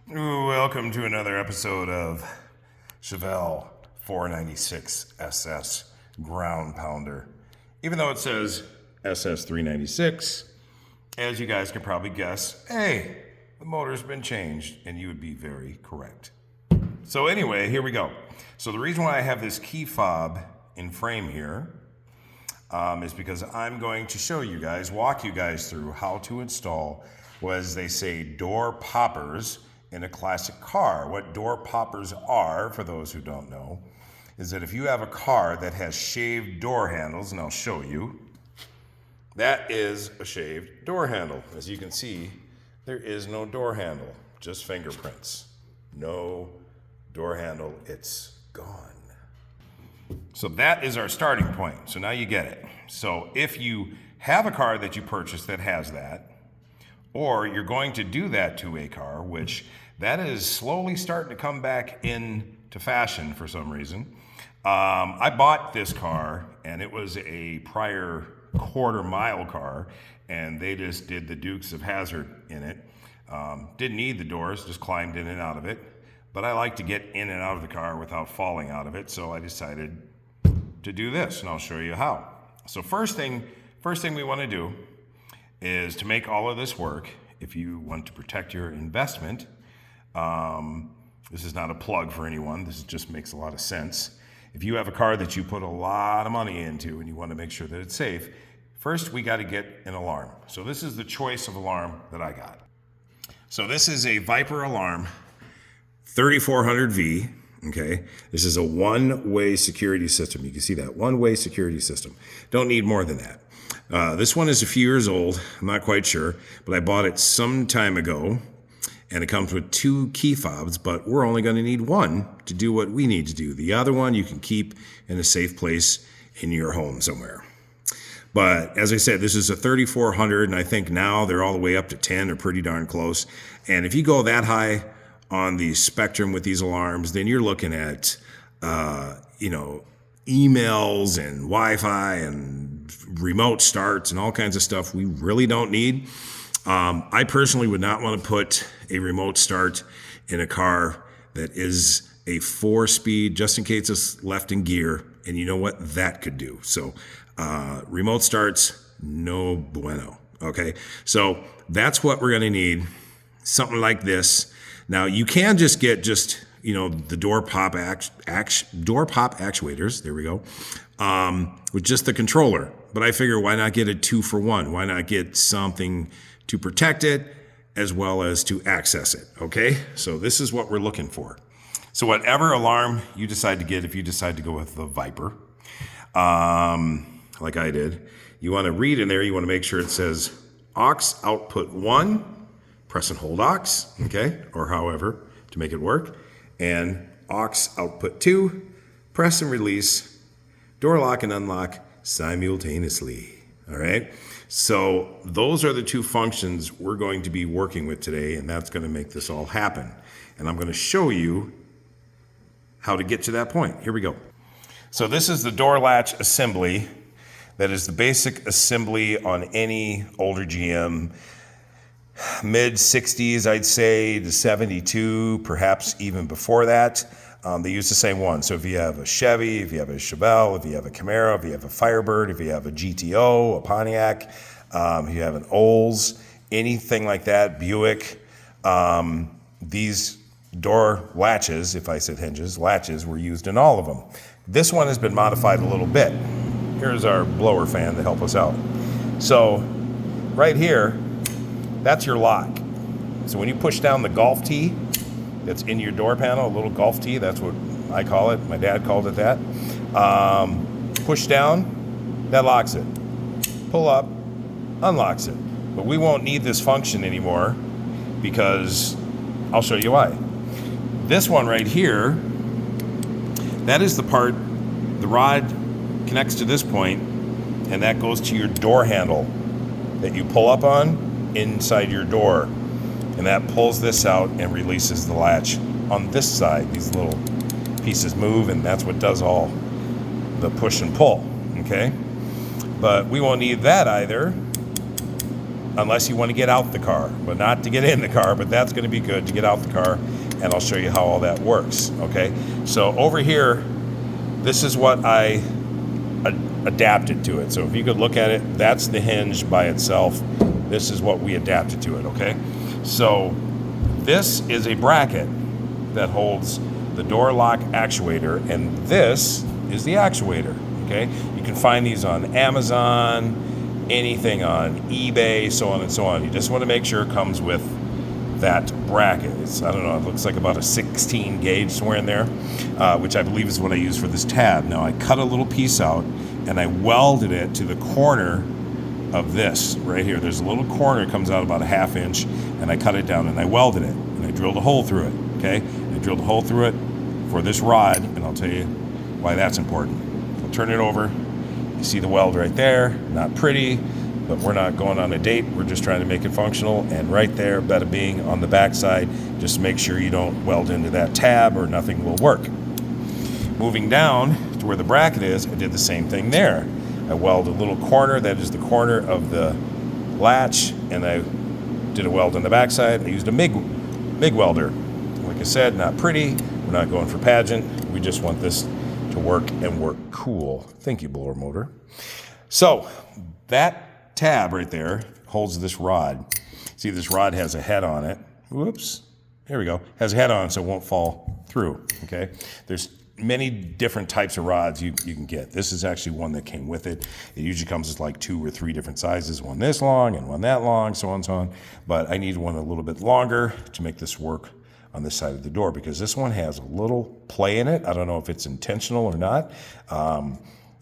Welcome to another episode of Chevelle 496 SS Ground Pounder. Even though it says SS 396, as you guys can probably guess, hey, the motor's been changed, and you would be very correct. So anyway, here we go. So the reason why I have this key fob in frame here is because I'm going to show you guys, walk you guys through how to install, what as they say, door poppers in a classic car. What door poppers are, for those who don't know, is that if you have a car that has shaved door handles, and I'll show you, that is a shaved door handle. As you can see, there is no door handle, just fingerprints. No door handle, it's gone. So that is our starting point. So now you get it. So if you have a car that you purchased that has that, or you're going to do that to a car, which that is slowly starting to come back into fashion for some reason. I bought this car, and it was a prior quarter-mile car, and they just did the Dukes of Hazzard in it. Didn't need the doors, just climbed in and out of it. But I like to get in and out of the car without falling out of it, so I decided to do this, and I'll show you how. So first thing we want to do is to make all of this work. If you want to protect your investment, this is not a plug for anyone, this just makes a lot of sense. If you have a car that you put a lot of money into and you want to make sure that it's safe, first we got to get an alarm. So this is the choice of alarm that I got. So this is a Viper alarm, 3400V, okay? This is a one-way security system. You can see that, one-way security system. Don't need more than that. This one is a few years old, I'm not quite sure, but I bought it some time ago, and it comes with 2 key fobs, but we're only gonna need one to do what we need to do. The other one you can keep in a safe place in your home somewhere. But as I said, this is a 3400, and I think now they're all the way up to 10 or pretty darn close. And if you go that high on the spectrum with these alarms, then you're looking at, emails and Wi-Fi and remote starts and all kinds of stuff we really don't need. I personally would not want to put a remote start in a car that is a 4-speed, just in case it's left in gear, and you know what that could do. So remote starts, no bueno, okay? So that's what we're gonna need, something like this. Now you can just get the door pop actuators, there we go, with just the controller. But I figure, why not get a 2-for-1? Why not get something to protect it as well as to access it, okay? So this is what we're looking for. So whatever alarm you decide to get, if you decide to go with the Viper, like I did, you wanna read in there, you wanna make sure it says aux output 1, press and hold aux, okay? Or however, to make it work. And aux output 2, press and release, door lock and unlock simultaneously, all right? So those are the 2 functions we're going to be working with today, and that's gonna make this all happen. And I'm gonna show you how to get to that point. Here we go. So this is the door latch assembly. That is the basic assembly on any older GM, mid-60s, I'd say, to 72, perhaps even before that. They use the same one. So if you have a Chevy, if you have a Chevelle, if you have a Camaro, if you have a Firebird, if you have a GTO, a Pontiac, if you have an Olds, anything like that, Buick, these door latches, if I said hinges, latches were used in all of them. This one has been modified a little bit. Here's our blower fan to help us out. So right here, that's your lock. So when you push down the golf tee that's in your door panel, a little golf tee, that's what I call it. My dad called it that. Push down, that locks it. Pull up, unlocks it. But we won't need this function anymore because I'll show you why. This one right here, that is the part, the rod connects to this point, and that goes to your door handle that you pull up on inside your door, and that pulls this out and releases the latch on this side. These little pieces move, and that's what does all the push and pull, okay? But we won't need that either unless you want to get out the car, but not to get in the car, but that's going to be good to get out the car, and I'll show you how all that works, okay? So over here, this is what I adapted to it. So if you could look at it, that's the hinge by itself. This is what we adapted to it, okay? So this is a bracket that holds the door lock actuator, and this is the actuator, okay? You can find these on Amazon, anything on eBay, so on and so on. You just want to make sure it comes with that bracket. It's, I don't know, it looks like about a 16 gauge somewhere in there, which I believe is what I use for this tab. Now I cut a little piece out and I welded it to the corner of this right here. There's a little corner, it comes out about a 1/2 inch, and I cut it down and I welded it and I drilled a hole through it, okay? I drilled a hole through it for this rod, and I'll tell you why that's important. I'll turn it over. You see the weld right there, not pretty, but we're not going on a date. We're just trying to make it functional. And right there, bada bing, on the backside, just make sure you don't weld into that tab or nothing will work. Moving down to where the bracket is, I did the same thing there. I welded a little corner, that is the corner of the latch, and I did a weld on the backside. I used a MIG welder. Like I said, not pretty. We're not going for pageant. We just want this to work and work cool. Thank you, blower motor. So that tab right there holds this rod. See, this rod has a head on it. Whoops. There we go. Has a head on it so it won't fall through, okay? There's many different types of rods you can get. This is actually one that came with it. It usually comes as like 2 or 3 different sizes, one this long and one that long, so on and so on. But I need one a little bit longer to make this work on this side of the door, because this one has a little play in it. I don't know if it's intentional or not.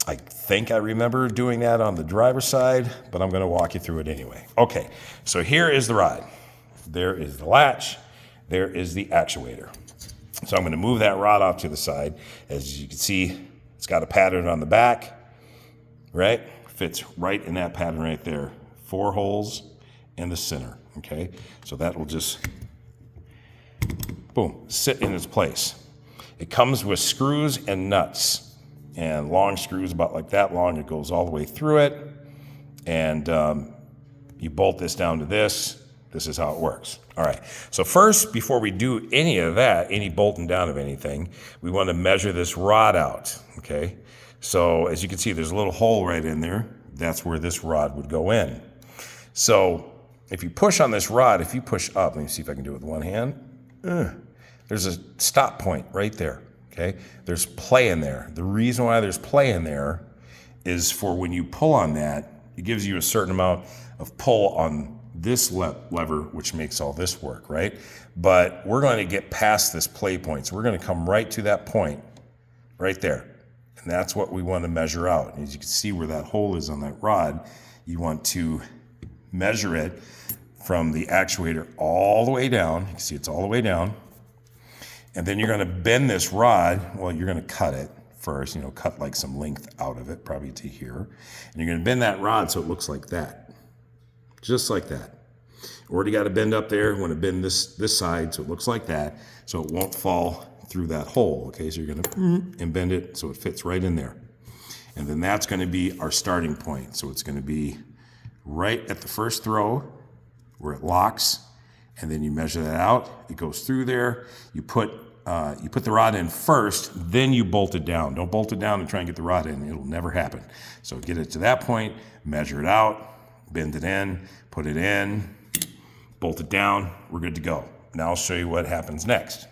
I think I remember doing that on the driver's side, but I'm gonna walk you through it anyway. Okay, so here is the rod. There is the latch. There is the actuator. So I'm gonna move that rod off to the side. As you can see, it's got a pattern on the back, right? Fits right in that pattern right there. 4 holes in the center, okay? So that will just, boom, sit in its place. It comes with screws and nuts, and long screws about like that long. It goes all the way through it, and you bolt this down to this. This is how it works. All right, so first, before we do any of that, any bolting down of anything, we want to measure this rod out, okay? So as you can see, there's a little hole right in there. That's where this rod would go in. So if you push on this rod, if you push up, let me see if I can do it with one hand. There's a stop point right there, okay? There's play in there. The reason why there's play in there is for when you pull on that, it gives you a certain amount of pull on this lever, which makes all this work, right? But we're going to get past this play point. So we're going to come right to that point right there. And that's what we want to measure out. And as you can see where that hole is on that rod, you want to measure it from the actuator all the way down. You can see it's all the way down. And then you're going to bend this rod. Well, you're going to cut it first, cut like some length out of it, probably to here. And you're going to bend that rod so it looks like that. Just like that. Already got to bend up there. I want to bend this side so it looks like that, so it won't fall through that hole. Okay, so you're going to and bend it so it fits right in there. And then that's going to be our starting point. So it's going to be right at the first throw where it locks, and then you measure that out. It goes through there. You put the rod in first, then you bolt it down. Don't bolt it down and try and get the rod in. It'll never happen. So get it to that point, measure it out, bend it in, put it in, bolt it down, we're good to go. Now I'll show you what happens next.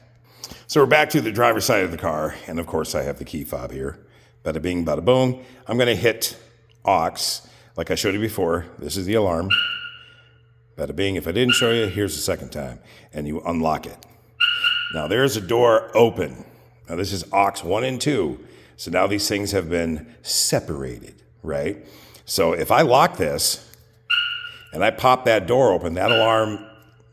So we're back to the driver's side of the car, and of course I have the key fob here. Bada bing, bada boom. I'm gonna hit aux, like I showed you before. This is the alarm. Bada bing, if I didn't show you, here's the second time, and you unlock it. Now there's a door open. Now this is aux 1 and 2, so now these things have been separated, right? So if I lock this, and I pop that door open, that alarm,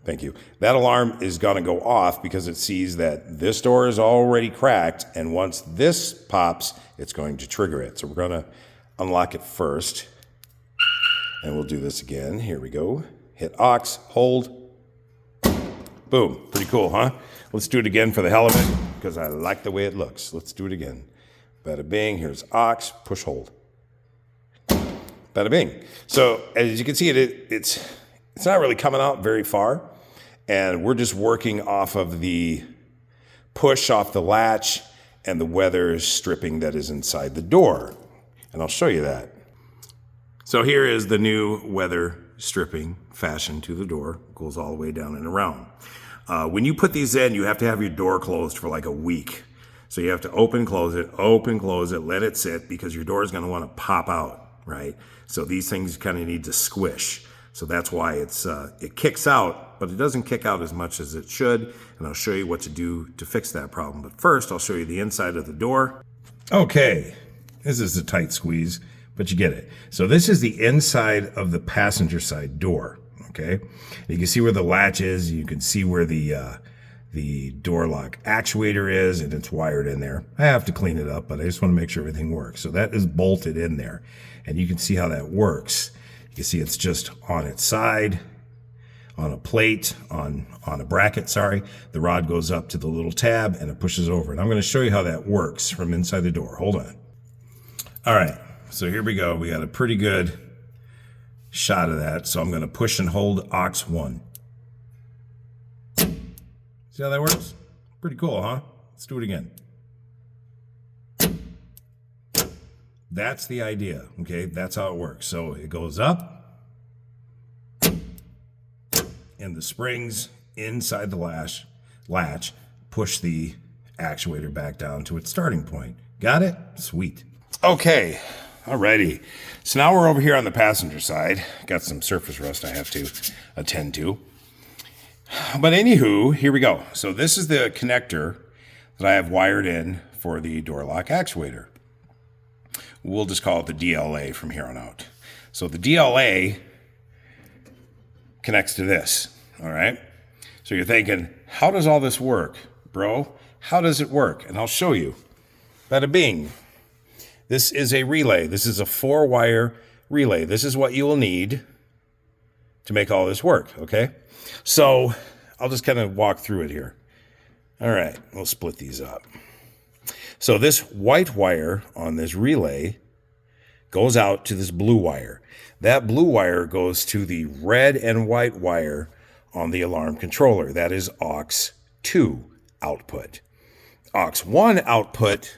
thank you, that alarm is gonna go off because it sees that this door is already cracked, and once this pops, it's going to trigger it. So we're gonna unlock it first, and we'll do this again. Here we go. Hit aux, hold, boom. Pretty cool, huh? Let's do it again for the hell of it, because I like the way it looks. Let's do it again. Bada bing, here's aux, push hold. Bada bing. So as you can see, it's not really coming out very far. And we're just working off of the push off the latch and the weather stripping that is inside the door. And I'll show you that. So here is the new weather stripping fashioned to the door. It goes all the way down and around. When you put these in, you have to have your door closed for like a week. So you have to open, close it, let it sit, because your door is going to want to pop out, right? So these things kind of need to squish. So that's why it kicks out, but it doesn't kick out as much as it should. And I'll show you what to do to fix that problem. But first, I'll show you the inside of the door. Okay, this is a tight squeeze, but you get it. So this is the inside of the passenger side door, okay? You can see where the latch is. You can see where the door lock actuator is, and it's wired in there. I have to clean it up, but I just want to make sure everything works. So that is bolted in there, and you can see how that works. You can see it's just on its side, on a plate, on a bracket, sorry. The rod goes up to the little tab, and it pushes over. And I'm going to show you how that works from inside the door. Hold on. All right, so here we go. We got a pretty good shot of that. So I'm going to push and hold aux 1. See how that works? Pretty cool, huh? Let's do it again. That's the idea, okay? That's how it works. So it goes up, and the springs inside the latch push the actuator back down to its starting point. Got it? Sweet. Okay, alrighty. So now we're over here on the passenger side. Got some surface rust I have to attend to. But anywho, here we go. So this is the connector that I have wired in for the door lock actuator. We'll just call it the DLA from here on out. So the DLA connects to this, all right? So you're thinking, how does all this work, bro? How does it work? And I'll show you. Bada bing. This is a relay. This is a 4-wire relay. This is what you will need to make all this work, okay? So I'll just kind of walk through it here. All right, we'll split these up. So this white wire on this relay goes out to this blue wire. That blue wire goes to the red and white wire on the alarm controller. That is aux 2 output. Aux 1 output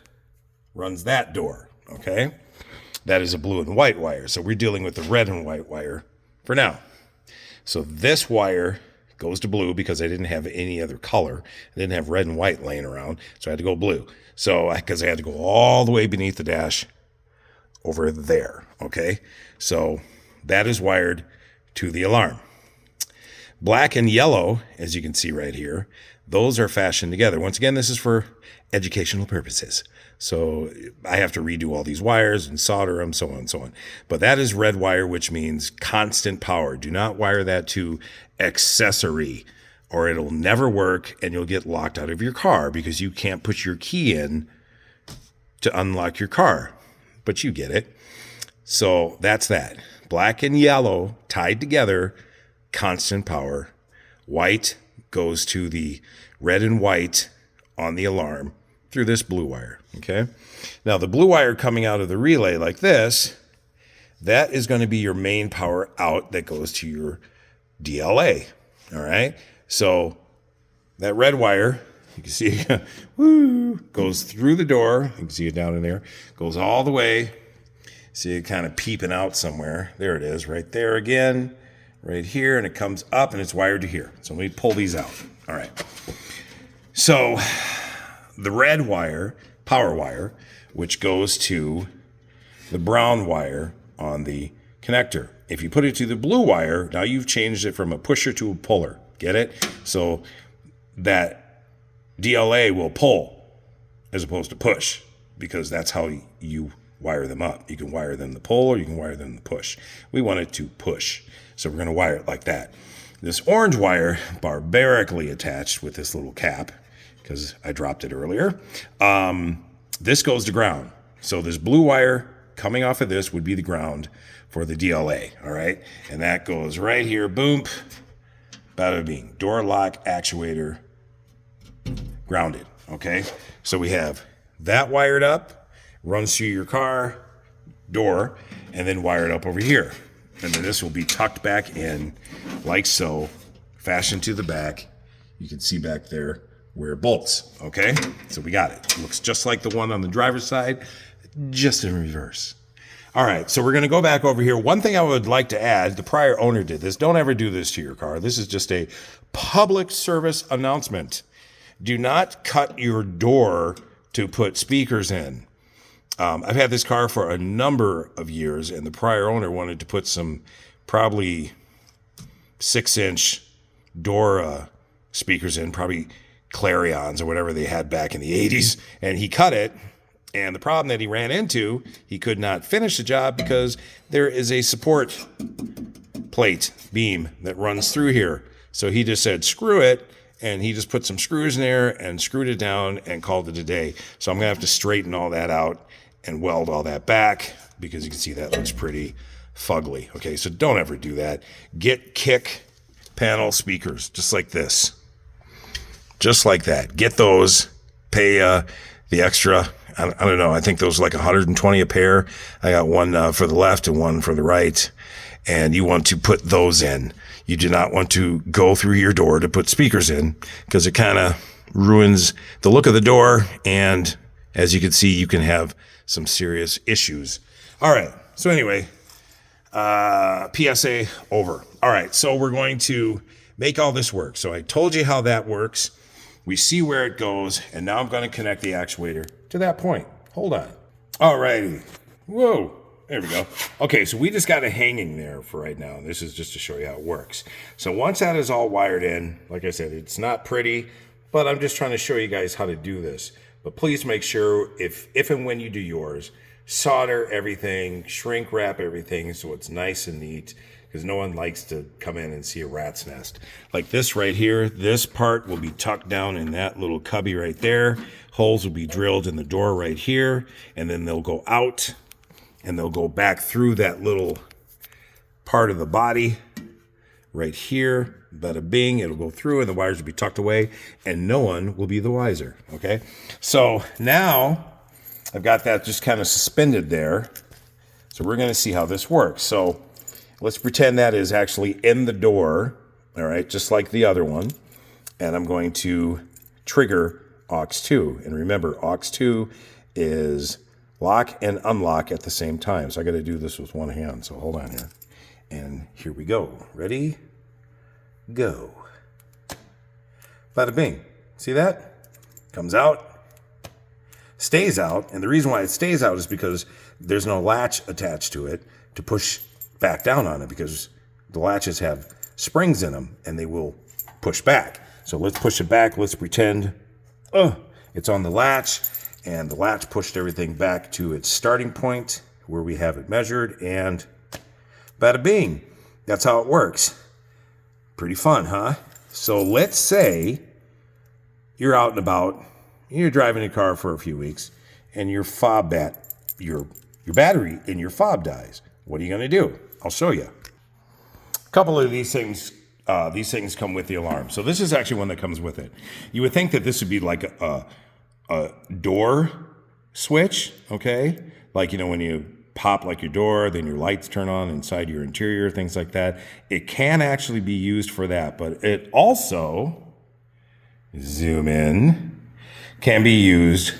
runs that door, okay? That is a blue and white wire. So we're dealing with the red and white wire for now. So this wire goes to blue because I didn't have any other color. I didn't have red and white laying around, so I had to go blue. So because I had to go all the way beneath the dash over there, okay? So that is wired to the alarm. Black and yellow, as you can see right here, those are fashioned together. Once again, this is for educational purposes. So I have to redo all these wires and solder them, so on and so on. But that is red wire, which means constant power. Do not wire that to accessory, or it'll never work and you'll get locked out of your car because you can't put your key in to unlock your car. But you get it. So that's that. Black and yellow tied together, constant power. White goes to the red and white on the alarm through this blue wire, okay? Now, the blue wire coming out of the relay like this, that is going to be your main power out that goes to your DLA, all right? So that red wire, you can see, woo, goes through the door. You can see it down in there. Goes all the way. See it kind of peeping out somewhere. There it is, right there again, right here, and it comes up and it's wired to here. So let me pull these out. All right. So the red wire, power wire, which goes to the brown wire on the connector. If you put it to the blue wire, now you've changed it from a pusher to a puller. Get it? So that DLA will pull as opposed to push, because that's how you wire them up. You can wire them to pull or you can wire them to push. We want it to push, so we're going to wire it like that. This orange wire, barbarically attached with this little cap, because I dropped it earlier, this goes to ground. So this blue wire coming off of this would be the ground for the DLA, all right? And that goes right here, boom, bada bing. Door lock actuator grounded, okay? So we have that wired up, runs through your car door, and then wired up over here. And then this will be tucked back in like so, fashioned to the back. You can see back there where it bolts, okay? So we got it. It looks just like the one on the driver's side, just in reverse. All right, so we're gonna go back over here. One thing I would like to add, the prior owner did this. Don't ever do this to your car. This is just a public service announcement. Do not cut your door to put speakers in. I've had this car for a number of years, and the prior owner wanted to put some probably 6-inch door speakers in, probably Clarions or whatever they had back in the 80s, and he cut it. And the problem that he ran into, he could not finish the job because there is a support plate beam that runs through here. So he just said, screw it. And he just put some screws in there and screwed it down and called it a day. So I'm going to have to straighten all that out and weld all that back because you can see that looks pretty fugly. Okay, so don't ever do that. Get kick panel speakers just like this. Just like that. Get those. Pay the extra. I don't know. I think those are like 120 a pair. I got one for the left and one for the right. And you want to put those in. You do not want to go through your door to put speakers in because it kind of ruins the look of the door. And as you can see, you can have some serious issues. All right. So anyway, PSA over. All right. So we're going to make all this work. So I told you how that works. We see where it goes. And now I'm going to connect the actuator to that point. Hold on. All righty. Whoa. There we go. Okay, so we just got it hanging there for right now. This is just to show you how it works. So once that is all wired in, like I said, it's not pretty, but I'm just trying to show you guys how to do this. But please make sure if and when you do yours, solder everything, shrink wrap everything so it's nice and neat, because no one likes to come in and see a rat's nest. Like this right here, this part will be tucked down in that little cubby right there. Holes will be drilled in the door right here, and then they'll go out. And they'll go back through that little part of the body right here. Bada bing, it'll go through and the wires will be tucked away and no one will be the wiser, okay? So now I've got that just kind of suspended there. So we're gonna see how this works. So let's pretend that is actually in the door, all right, just like the other one. And I'm going to trigger aux2. And remember, aux2 is lock and unlock at the same time. So I got to do this with one hand. So hold on here. And here we go. Ready? Go. Bada bing. See that? Comes out. Stays out. And the reason why it stays out is because there's no latch attached to it to push back down on it, because the latches have springs in them and they will push back. So let's push it back. Let's pretend it's on the latch. And the latch pushed everything back to its starting point where we have it measured, and bada bing. That's how it works. Pretty fun, huh? So let's say you're out and about, you're driving a car for a few weeks, and your battery in your fob dies. What are you going to do? I'll show you. A couple of these things come with the alarm. So this is actually one that comes with it. You would think that this would be like a door switch, okay? Like, you know, when you pop like your door, then your lights turn on inside your interior, things like that. It can actually be used for that, but it also, zoom in, can be used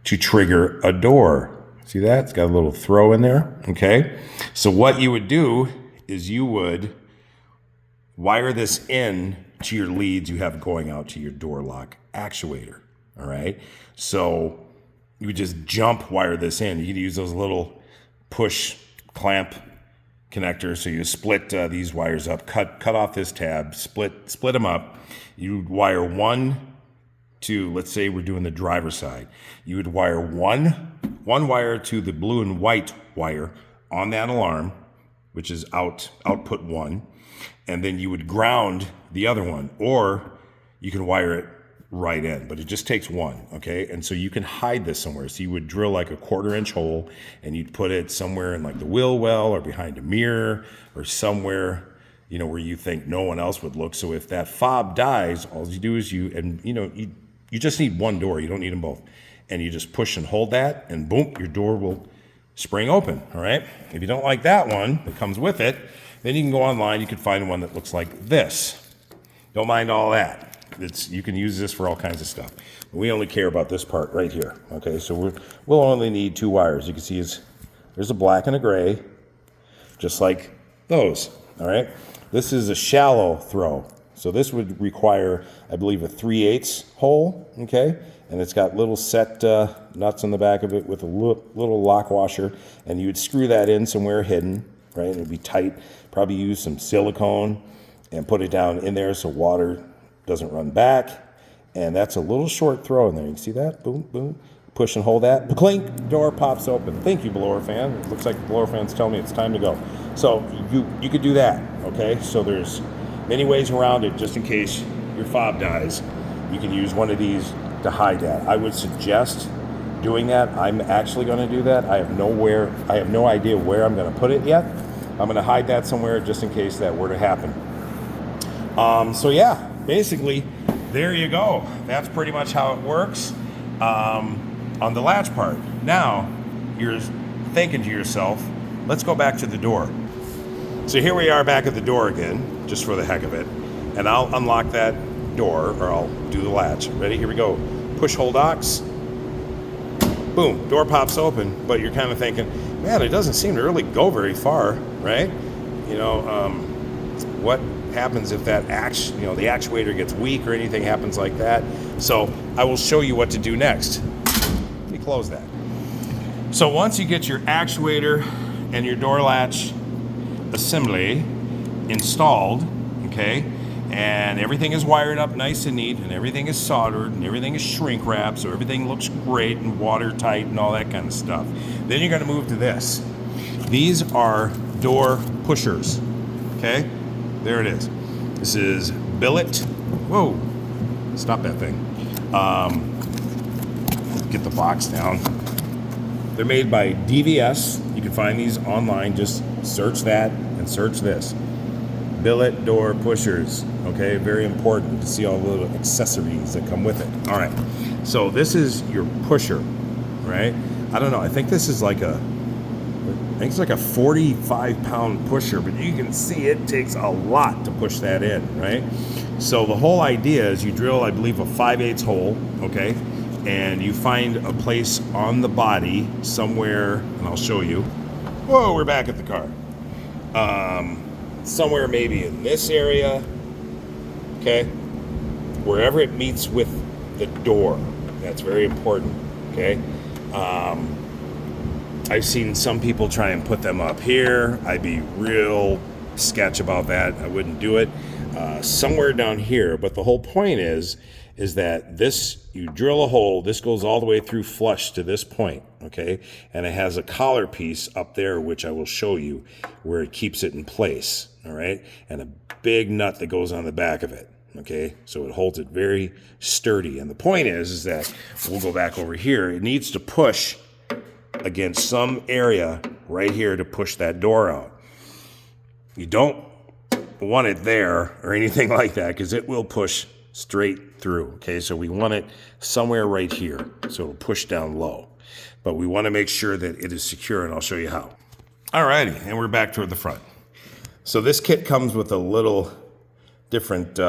to trigger a door. See that? It's got a little throw in there, okay? So what you would do is you would wire this in to your leads you have going out to your door lock actuator. All right, so you would just jump wire this in. You could use those little push clamp connectors. So you split these wires up, cut off this tab, split them up. You wire one to, let's say we're doing the driver's side. You would wire one wire to the blue and white wire on that alarm, which is output 1, and then you would ground the other one, or you can wire it right in, but it just takes one, okay? And so you can hide this somewhere. So you would drill like a 1/4-inch hole and you'd put it somewhere in like the wheel well or behind a mirror or somewhere, you know, where you think no one else would look. So if that fob dies, all you do is you just need one door. You don't need them both. And you just push and hold that and boom, your door will spring open, all right? If you don't like that one that comes with it, then you can go online, you can find one that looks like this. Don't mind all that. You can use this for all kinds of stuff. We only care about this part right here, okay? So we'll only need 2 wires. You can see there's a black and a gray, just like those, all right? This is a shallow throw. So this would require, I believe, a 3/8 hole, okay? And it's got little set nuts on the back of it with a little lock washer, and you would screw that in somewhere hidden, right? And it would be tight. Probably use some silicone and put it down in there so water doesn't run back. And that's a little short throw in there. You can see that? Boom, boom. Push and hold that. Clink, door pops open. Thank you, blower fan. It looks like the blower fan's telling me it's time to go. So you could do that, okay? So there's many ways around it just in case your fob dies. You can use one of these to hide that. I would suggest doing that. I'm actually going to do that. I have no idea where I'm going to put it yet. I'm going to hide that somewhere just in case that were to happen. So yeah, basically, there you go. That's pretty much how it works on the latch part. Now, you're thinking to yourself, let's go back to the door. So here we are back at the door again, just for the heck of it. And I'll unlock that door, or I'll do the latch. Ready? Here we go. Push, hold, docks. Boom, door pops open, but you're kind of thinking, man, it doesn't seem to really go very far, right? You know, what happens if that the actuator gets weak or anything happens like that? So I will show you what to do next. Let me close that. So once you get your actuator and your door latch assembly installed, okay, and everything is wired up nice and neat, and everything is soldered, and everything is shrink wrapped, so everything looks great and watertight and all that kind of stuff. Then you're going to move to this. These are door pushers, okay? There it is. This is billet. Whoa, stop that thing. Get the box down. They're made by DVS. You can find these online. Just search that and search this. Billet door pushers, okay? Very important to see all the little accessories that come with it. All right, so this is your pusher, right? I don't know, I think this is like a 45-pound pusher, but you can see it takes a lot to push that in, right? So the whole idea is you drill, I believe, a 5/8 hole, okay? And you find a place on the body somewhere, and I'll show you. Whoa, we're back at the car. Somewhere maybe in this area, okay? Wherever it meets with the door. That's very important, okay? I've seen some people try and put them up here. I'd be real sketch about that. I wouldn't do it. Somewhere down here, but the whole point is that this, you drill a hole, this goes all the way through flush to this point, okay? And it has a collar piece up there, which I will show you, where it keeps it in place, all right? And a big nut that goes on the back of it, okay? So it holds it very sturdy. And the point is that, we'll go back over here, it needs to push against some area right here to push that door out. You don't want it there or anything like that, because it will push straight through, okay? So we want it somewhere right here, so it'll push down low. But we want to make sure that it is secure, and I'll show you how. Alrighty, and we're back toward the front. So this kit comes with a little different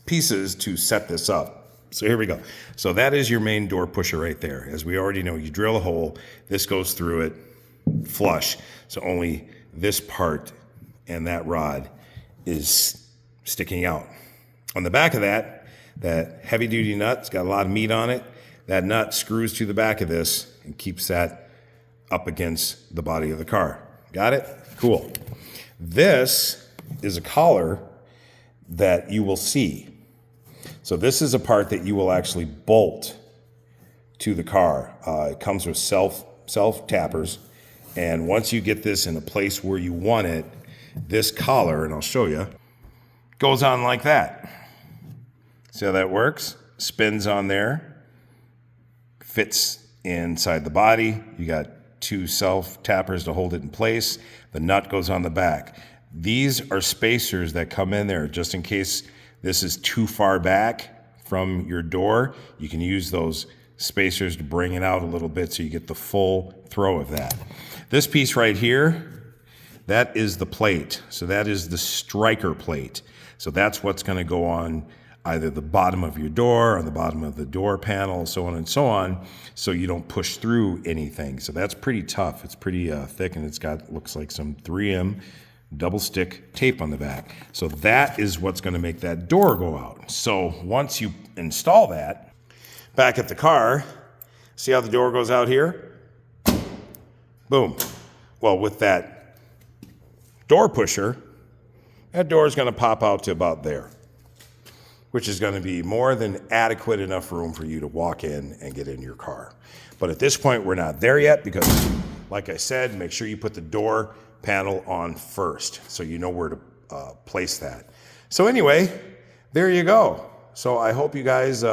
pieces to set this up. So here we go. So that is your main door pusher right there. As we already know, you drill a hole, this goes through it flush. So only this part and that rod is sticking out. On the back of that heavy duty nut, it's got a lot of meat on it. That nut screws to the back of this and keeps that up against the body of the car. Got it? Cool. This is a collar that you will see. So this is a part that you will actually bolt to the car. It comes with self tappers. And once you get this in a place where you want it, this collar, and I'll show you, goes on like that. See how that works? Spins on there, fits inside the body. You got 2 self tappers to hold it in place. The nut goes on the back. These are spacers that come in there just in case this is too far back from your door. You can use those spacers to bring it out a little bit so you get the full throw of that. This piece right here, that is the plate. So that is the striker plate. So that's what's going to go on either the bottom of your door or the bottom of the door panel, so on and so on, so you don't push through anything. So that's pretty tough. It's pretty thick, and it's got, looks like some 3M double stick tape on the back. So that is what's going to make that door go out. So once you install that, back at the car, see how the door goes out here? Boom. Well, with that door pusher, that door is going to pop out to about there, which is going to be more than adequate enough room for you to walk in and get in your car. But at this point, we're not there yet because, like I said, make sure you put the door panel on first so you know where to place that. So anyway, there you go. So I hope you guys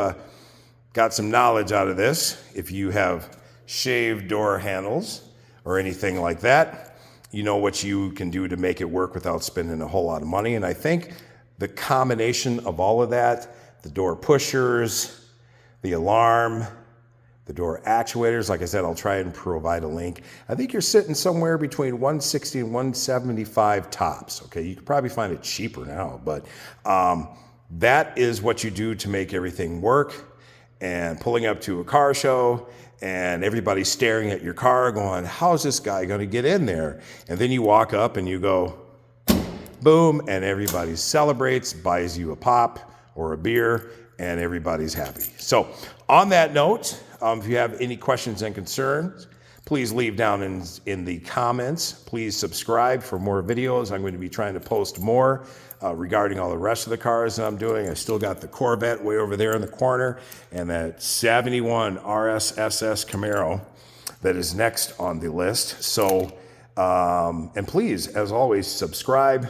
got some knowledge out of this. If you have shaved door handles or anything like that, you know what you can do to make it work without spending a whole lot of money. And I think the combination of all of that, the door pushers, the alarm, the door actuators, like I said, I'll try and provide a link. I think you're sitting somewhere between $160 and $175 tops. Okay, you could probably find it cheaper now, but that is what you do to make everything work. And pulling up to a car show and everybody's staring at your car going, how's this guy going to get in there? And then you walk up and you go, boom, and everybody celebrates, buys you a pop or a beer, and everybody's happy. So on that note, if you have any questions and concerns, please leave down in the comments. Please subscribe for more videos. I'm going to be trying to post more regarding all the rest of the cars that I'm doing. I still got the Corvette way over there in the corner and that 71 RSSS Camaro that is next on the list. So, and please, as always, subscribe.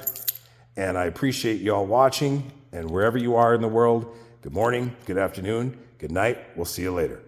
And I appreciate y'all watching. And wherever you are in the world, good morning, good afternoon, good night. We'll see you later.